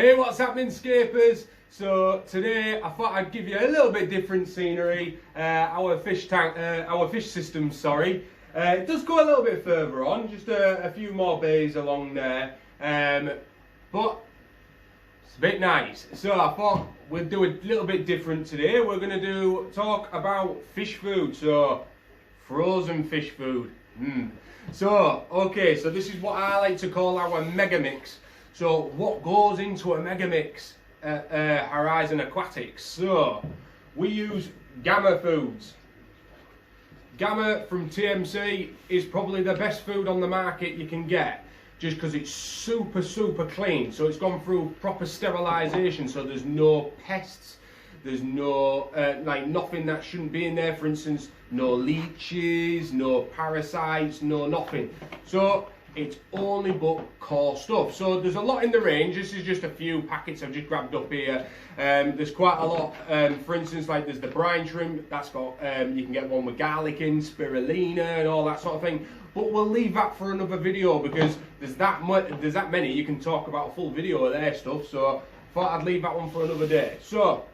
Hey, what's happening, Scapers? So today I thought I'd give you a little bit different scenery. Our fish system, sorry. It does go a little bit further on, just a few more bays along there. But it's a bit nice. So I thought we'd do a little bit different today. We're going to talk about fish food, so frozen fish food. So, okay, so this is what I like to call our mega mix. So what goes into a mega mix at Horizon Aquatics? So we use Gamma foods. Gamma from TMC is probably the best food on the market you can get, just because it's super clean. So it's gone through proper sterilisation, so there's no pests, there's no like nothing that shouldn't be in there. For instance, no leeches, no parasites, no nothing. So it's only but core stuff. So there's a lot in the range. This is just a few packets I've just grabbed up here. There's quite a lot. For instance, like there's the brine shrimp. That's got you can get one with garlic in, spirulina, and all that sort of thing. But we'll leave that for another video because there's that many. You can talk about a full video of their stuff. So I thought I'd leave that one for another day. So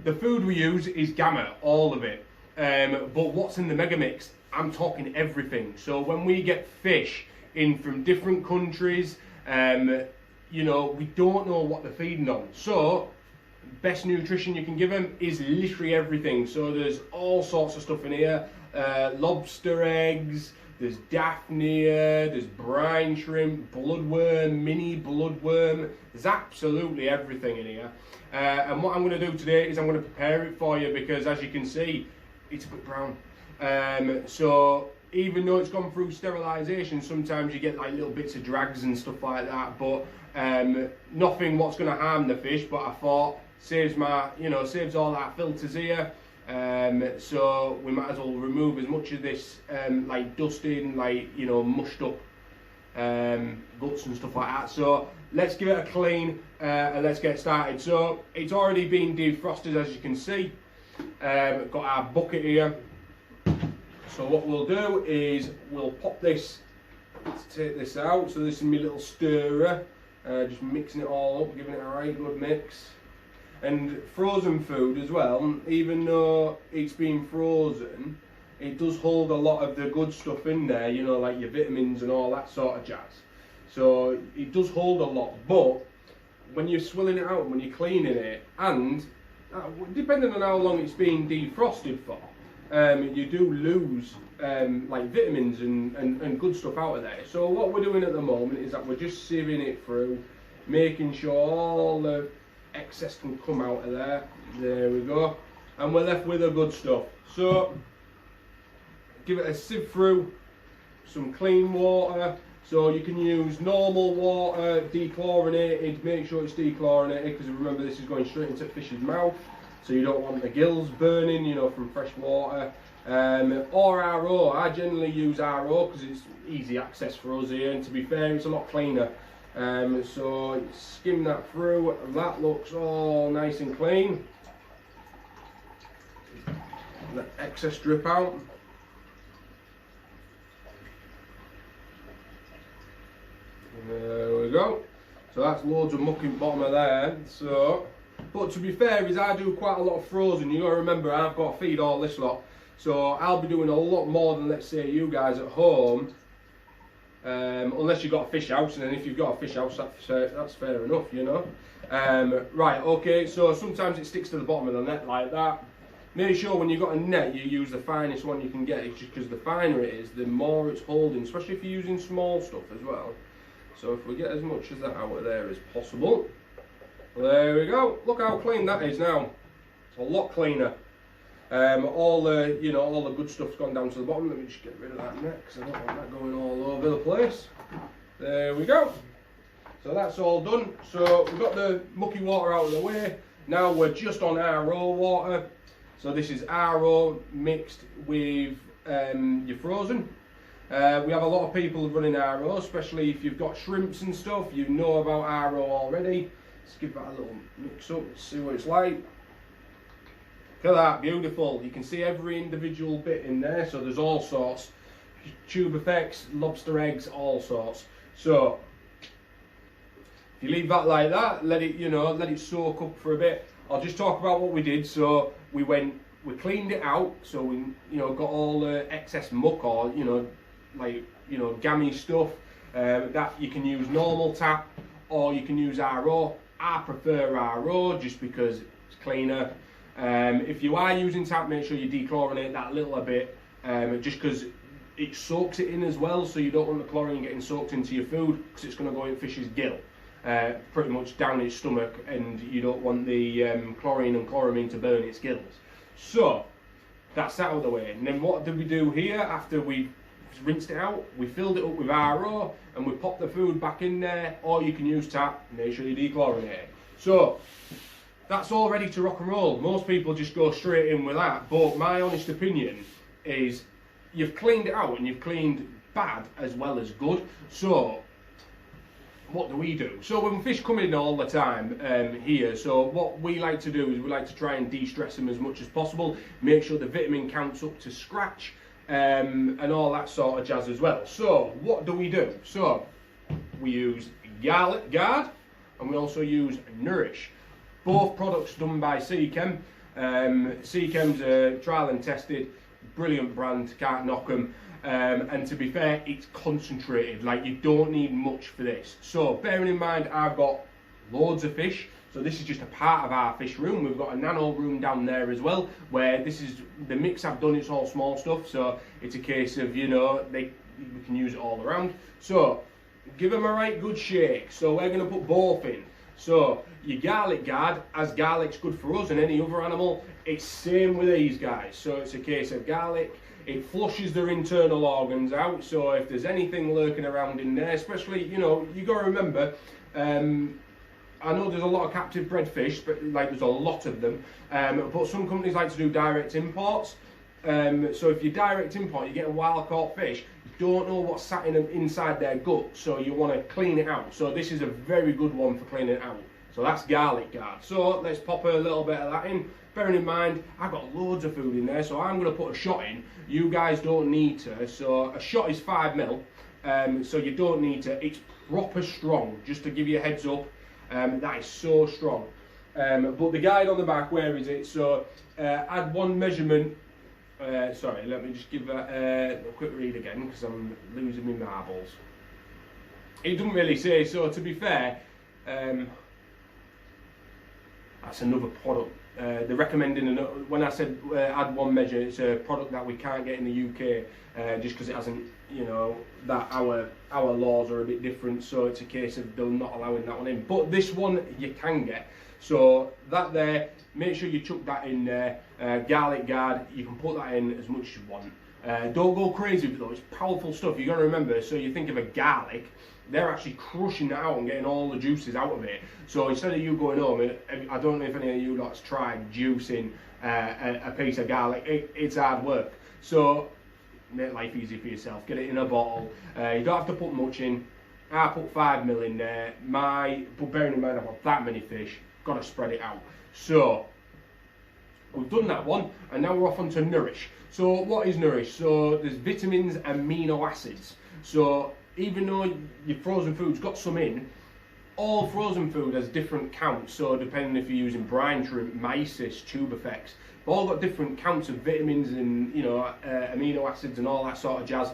the food we use is Gamma, all of it. But what's in the mega mix? I'm talking everything. So when we get fish in from different countries, you know, we don't know what they're feeding on. So best nutrition you can give them is literally everything. So there's all sorts of stuff in here. Lobster eggs, there's Daphnia, there's brine shrimp, bloodworm, mini bloodworm. There's absolutely everything in here. And what I'm going to do today is I'm going to prepare it for you because, as you can see, it's a bit brown. So even though it's gone through sterilisation, sometimes you get like little bits of drags and stuff like that, but nothing what's going to harm the fish. But I thought saves all that filters here. So we might as well remove as much of this like dusting, like, you know, mushed up guts and stuff like that. So let's give it a clean and let's get started. So it's already been defrosted, as you can see. Got our bucket here. So what we'll do is we'll pop this, let's take this out. So this is my little stirrer, just mixing it all up, giving it a right good mix. And frozen food as well, even though it's been frozen, it does hold a lot of the good stuff in there, you know, like your vitamins and all that sort of jazz. So it does hold a lot, but when you're swilling it out, when you're cleaning it, and depending on how long it's been defrosted for, you do lose like vitamins and good stuff out of there. So what we're doing at the moment is that we're just sieving it through, making sure all the excess can come out of there. There we go. And we're left with the good stuff. So give it a sieve through, some clean water. So you can use normal water, dechlorinated, make sure it's dechlorinated, because remember this is going straight into fish's mouth. So you don't want the gills burning, you know, from fresh water. Or RO. I generally use RO because it's easy access for us here, and to be fair, it's a lot cleaner. So skim that through, that looks all nice and clean. Let excess drip out. There we go. So that's loads of muck in the bottom of there. So, but to be fair, is I do quite a lot of frozen. You gotta remember, I've got to feed all this lot. So I'll be doing a lot more than, let's say, you guys at home. Unless you've got a fish house, and then if you've got a fish house, that's fair enough, you know. Right, okay, so sometimes it sticks to the bottom of the net like that. Make sure when you've got a net, you use the finest one you can get. It's just because the finer it is, the more it's holding, especially if you're using small stuff as well. So if we get as much of that out of there as possible. There we go. Look how clean that is now. It's a lot cleaner. All the good stuff's gone down to the bottom. Let me just get rid of that net because I don't want that going all over the place. There we go. So that's all done. So we've got the mucky water out of the way. Now we're just on RO water. So this is RO mixed with your frozen. We have a lot of people running RO, especially if you've got shrimps and stuff. You know about RO already. Let's give that a little mix up, see what it's like. Look at that, beautiful. You can see every individual bit in there, so there's all sorts. Tube effects, lobster eggs, all sorts. So If you leave that like that, let it, you know, let it soak up for a bit. I'll just talk about what we did. So we cleaned it out. So we, you know, got all the excess muck or, you know, like, you know, gammy stuff. That you can use normal tap or you can use RO. I prefer RO just because it's cleaner. If you are using tap, make sure you dechlorinate that a little bit, just because it soaks it in as well, so you don't want the chlorine getting soaked into your food because it's going to go in fish's gill, pretty much down its stomach, and you don't want the chlorine and chloramine to burn its gills. So that's that out of the way. And then what did we do here after we rinsed it out? We filled it up with RO and we popped the food back in there, or you can use tap. Make sure you dechlorinate it. So that's all ready to rock and roll. Most people just go straight in with that, but my honest opinion is you've cleaned it out and you've cleaned bad as well as good. So what do we do? So when fish come in all the time here, so what we like to do is we like to try and de-stress them as much as possible, make sure the vitamin counts up to scratch, and all that sort of jazz as well. So what do we do? So we use Garlic Guard and we also use Nourish. Both products done by Seachem. Seachem's trial and tested, brilliant brand, can't knock them. And to be fair, it's concentrated, like you don't need much for this. So bearing in mind, I've got loads of fish, so this is just a part of our fish room. We've got a nano room down there as well, where this is the mix I've done. It's all small stuff, so it's a case of, you know, we can use it all around. So give them a right good shake. So we're going to put both in. So your Garlic Guard, as garlic's good for us and any other animal, it's same with these guys. So it's a case of garlic, it flushes their internal organs out. So if there's anything lurking around in there, especially, you know, you got to remember, I know there's a lot of captive bred fish, but like there's a lot of them. But some companies like to do direct imports. So if you direct import, you get a wild caught fish. You don't know what's sat in them inside their gut, so you want to clean it out. So this is a very good one for cleaning it out. So that's Garlic Guard. So let's pop a little bit of that in. Bearing in mind, I've got loads of food in there, so I'm going to put a shot in. You guys don't need to. So a shot is 5 ml, so you don't need to. It's proper strong, just to give you a heads up. That is so strong. But the guide on the back, where is it? So add one measurement. Sorry, let me just give a quick read again because I'm losing my marbles. It doesn't really say, so to be fair, that's another product. They're recommending, when I said add one measure, it's a product that we can't get in the UK just because it hasn't, you know, that our laws are a bit different, so it's a case of they're not allowing that one in. But this one you can get. So that there, make sure you chuck that in there. Garlic Guard, you can put that in as much as you want. Don't go crazy with it though, it's powerful stuff. You've got to remember, so you think of a garlic, they're actually crushing it out and getting all the juices out of it. So instead of you going home, I don't know if any of you lot's tried juicing a piece of garlic. It's hard work. So make life easy for yourself. Get it in a bottle. You don't have to put much in. I put 5 ml in there. But bearing in mind I've got that many fish, got to spread it out. So we've done that one, and now we're off onto Nourish. So what is Nourish? So there's vitamins, amino acids. So even though your frozen food's got some in, all frozen food has different counts. So depending if you're using brine shrimp, mysis, tubifex, they've all got different counts of vitamins and, you know, amino acids and all that sort of jazz.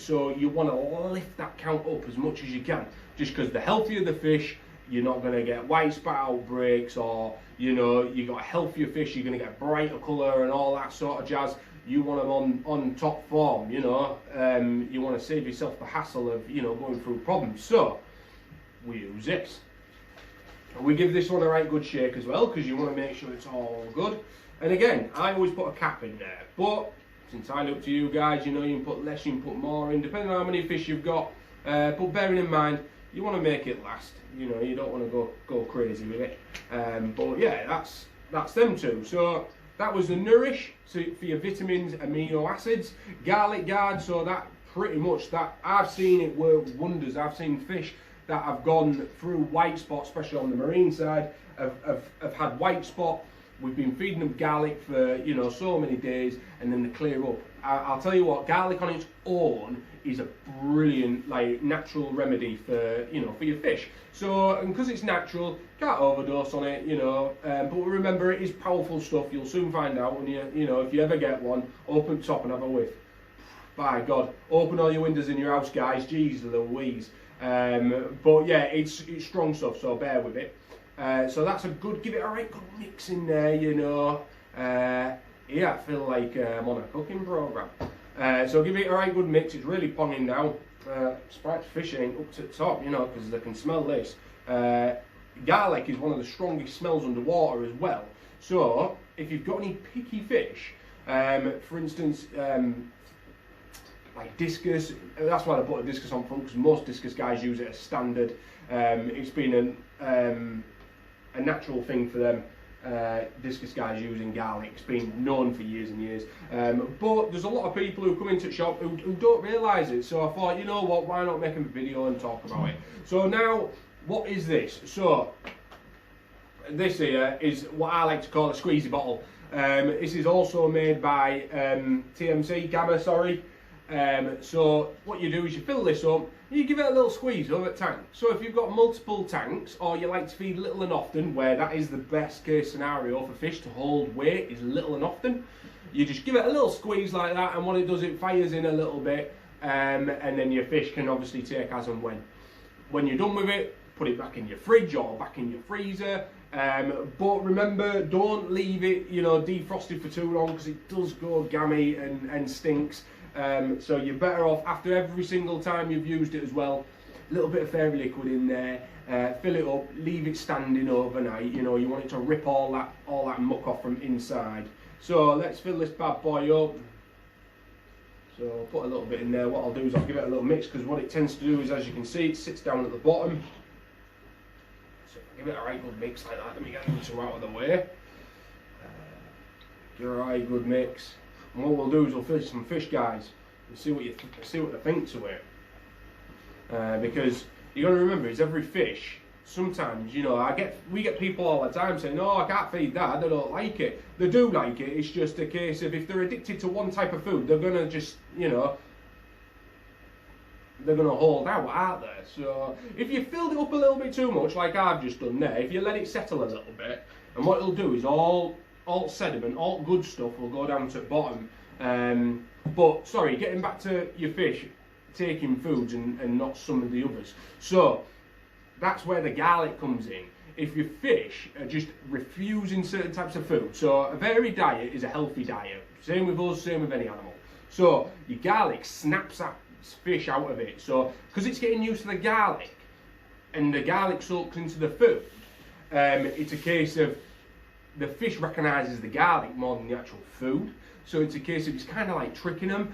So you want to lift that count up as much as you can, just because the healthier the fish, you're not going to get white spot outbreaks, or, you know, you got healthier fish, you're going to get brighter colour and all that sort of jazz. You want them on top form, you know. You want to save yourself the hassle of, you know, going through problems. So we use this. We give this one a right good shake as well, because you want to make sure it's all good. And again, I always put a cap in there, but it's entirely up to you guys. You know, you can put less, you can put more in, depending on how many fish you've got. But bearing in mind, you want to make it last. You know, you don't want to go crazy with it. But yeah, that's them two. So that was the Nourish, so for your vitamins, amino acids. Garlic Guard, so that pretty much, that I've seen it work wonders. I've seen fish that have gone through white spot, especially on the marine side, have had white spot, we've been feeding them garlic for, you know, so many days, and then they clear up. I'll tell you what, garlic on its own is a brilliant, like, natural remedy for, you know, for your fish. So, and because it's natural, can't overdose on it, you know. But remember, it is powerful stuff. You'll soon find out when you know, if you ever get one, open top and have a whiff. By God, open all your windows in your house, guys. Jeez Louise. But yeah, it's strong stuff, so bear with it. So that's a good, give it a right good mix in there, you know. Yeah, I feel like I'm on a cooking program. So give it a right good mix. It's really ponging now. Sprite's fish ain't up to the top, you know, because they can smell this. Garlic is one of the strongest smells underwater as well. So if you've got any picky fish, for instance, like discus, that's why I put a discus on front, because most discus guys use it as standard. It's been a natural thing for them. Discus guys using garlic. It's been known for years and years, but there's a lot of people who come into the shop who don't realise it, so I thought, you know what, why not make a video and talk about it. So now, what is this? So this here is what I like to call a squeezy bottle. This is also made by TMC Gamma, sorry. So what you do is you fill this up, you give it a little squeeze over the tank. So if you've got multiple tanks, or you like to feed little and often, where that is the best case scenario for fish to hold weight, is little and often, you just give it a little squeeze like that, and what it does, it fires in a little bit, and then your fish can obviously take as and when. When you're done with it, put it back in your fridge or back in your freezer. But remember, don't leave it, you know, defrosted for too long, because it does go gammy and stinks. So you're better off, after every single time you've used it as well, a little bit of fairy liquid in there, fill it up, leave it standing overnight. You know, you want it to rip all that muck off from inside. So let's fill this bad boy up. So I'll put a little bit in there. What I'll do is I'll give it a little mix, because what it tends to do is, as you can see, it sits down at the bottom. So give it a right good mix like that. Let me get some out of the way. Give it a right good mix. And what we'll do is we'll fish some fish guys and see what they think to it. Because you got to remember, it's every fish. Sometimes, you know, we get people all the time saying, "Oh, I can't feed that. They don't like it." They do like it. It's just a case of, if they're addicted to one type of food, they're gonna just, you know, they're gonna hold out, aren't they? So if you filled it up a little bit too much, like I've just done there, if you let it settle a little bit, and what it'll do is all sediment, all good stuff will go down to the bottom. But sorry, getting back to your fish taking foods and not some of the others. So that's where the garlic comes in. If your fish are just refusing certain types of food, so a varied diet is a healthy diet. Same with us, same with any animal. So your garlic snaps that fish out of it. So because it's getting used to the garlic, and the garlic soaks into the food, it's a case of the fish recognises the garlic more than the actual food. So it's a case of, it's kind of like tricking them,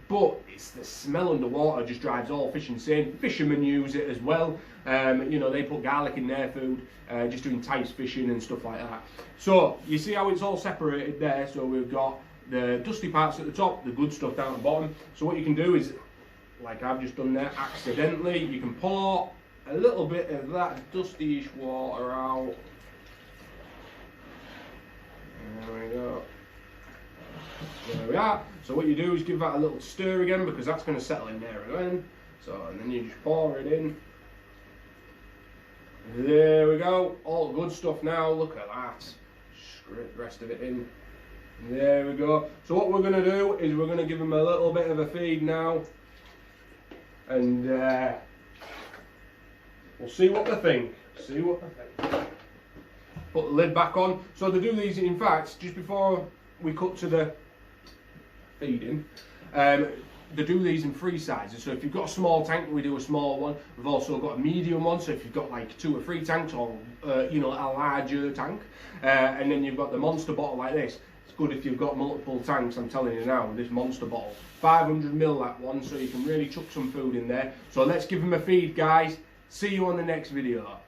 but it's the smell underwater just drives all fish insane. Fishermen use it as well. You know, they put garlic in their food, just doing tice fishing and stuff like that. So you see how it's all separated there. So we've got the dusty parts at the top, the good stuff down at the bottom. So what you can do is, like I've just done there, accidentally, you can pour a little bit of that dusty-ish water out. There we go. There we are. So what you do is give that a little stir again, because that's going to settle in there again. So, and then you just pour it in. There we go. All good stuff now. Look at that. Scrape the rest of it in. There we go. So what we're going to do is we're going to give them a little bit of a feed now. And we'll see what they think. See what they think. Put the lid back on. So they do these, in fact, just before we cut to the feeding, they do these in 3 sizes. So if you've got a small tank, we do a small one. We've also got a medium one, so if you've got like 2 or 3 tanks, or you know, a larger tank, and then you've got the monster bottle like this. It's good if you've got multiple tanks, I'm telling you now, this monster bottle. 500 ml that one, so you can really chuck some food in there. So let's give them a feed, guys. See you on the next video.